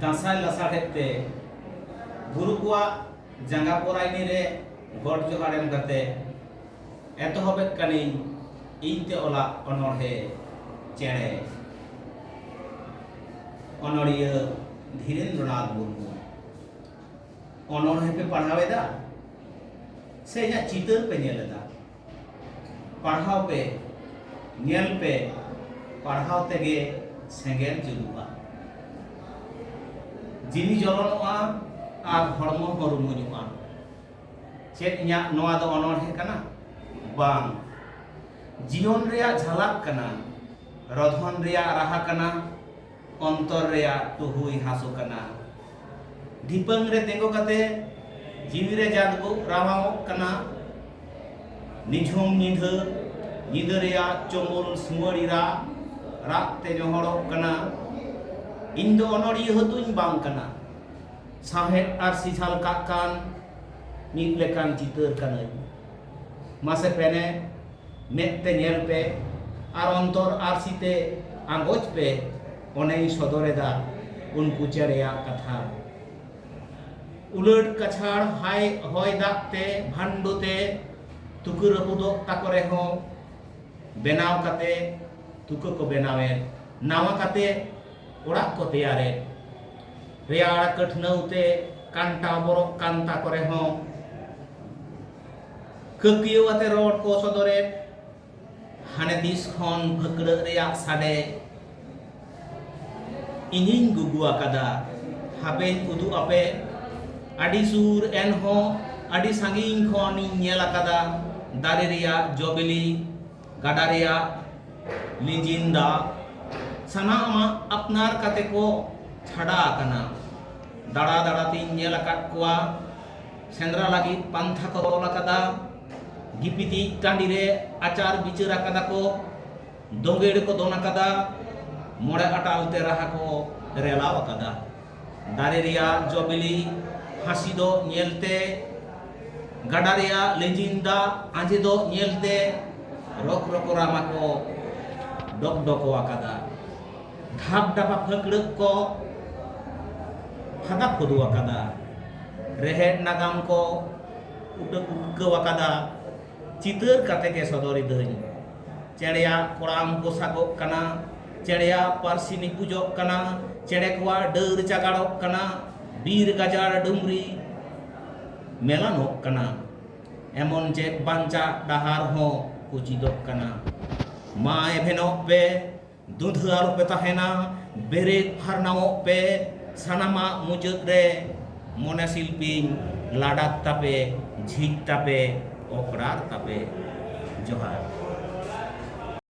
दासाय लासाड़ते गुरु को जांगा पोरायनी रे गॉड जोहार एम कते एतहबेद कानी इनते ओला अनोढ़े चेणे अनोड़िया धीरेन्द्रनाथ मुर्मू अनोढ़े पे पढ़ावेदा से इना चितर पे नेलदा पढ़ाव पे नेल पे पढ़ाव तेगे सेंगेल जुलुआ जिनी जलनोआ आर हड़मो हरुमुनुआ चेत इना नोआ दो अनोढ़े कना बांग जीवन रेया झलक कना रधन रेया राहा कना अंतर रेया टुहुई हासु कना दीपंग रे तेंगो कते जीवी रे जादगो रावाओ कना निझुम निध निद रेया चोमुल सुमड़ीरा राते जोहड़ो कना इन दो अनोड़िया हतुኝ बांग कना साहेब आर सिझाल काकान मीत लेकान चितर कना मासे पेने मेते नेल पे आर अंतर आर सीते आंगोज पे ओनेई सदरेदा उनको चेड़ेया कथा उलट कछाड़ हाय हय दागते भांडुते तुकु रपुदो ताकरे हो बेनाव कते तुकु को बेनावे नावा कते ओड़ाक को तैयारे रेयाड़ कठनौते कांटा बरक कांता करे हो ककियोवाते रोड को सदरे हाने दिस खन भकड़ रेया साडे इनिंग गुगुआ कदा हापेन उदु आपे आदि सुर एन हो आदि सांगिंग खन नेल कदा दारे रेया जबिली गाडा रेया लिजिंदा सानामा अपनार कते को छाड़ा कना दाड़ा दाड़ा तीन नेल अकाद कोआ सेंद्रा लगी पंथा को तोल कदा गिपिति टांडी रे आचार बिचार कदा को दोंगेड़ को दोना कदा मोड़े अटाल ते रहा को रेलाव कदा दारे रिया जबिली हासी दो नेलते गाडा रिया लेजिंदा आंजे दो नेलते रोक रोकोरामा को डक डको कदा धाप डापा फकड़ को हदा फुदु कदा रेहेड नागाम को उडक उडक कदा चितर कते के सदरी दई चेड़िया कोड़ाम पोसाको कना चेड़िया पारसी निपुजो कना चेड़े को डर चागाड़ो कना बीर गाजार डुमरी मेलानो कना एमन जे बांचा डाहार हो कुचिदो कना माए भेनो पे दूध आरो पे तहेना बेरे फारनाओ पे सानामा मुजुद रे मोने शिल्पी लाडाक तापे झीक तापे ओकरार तापे जोहार।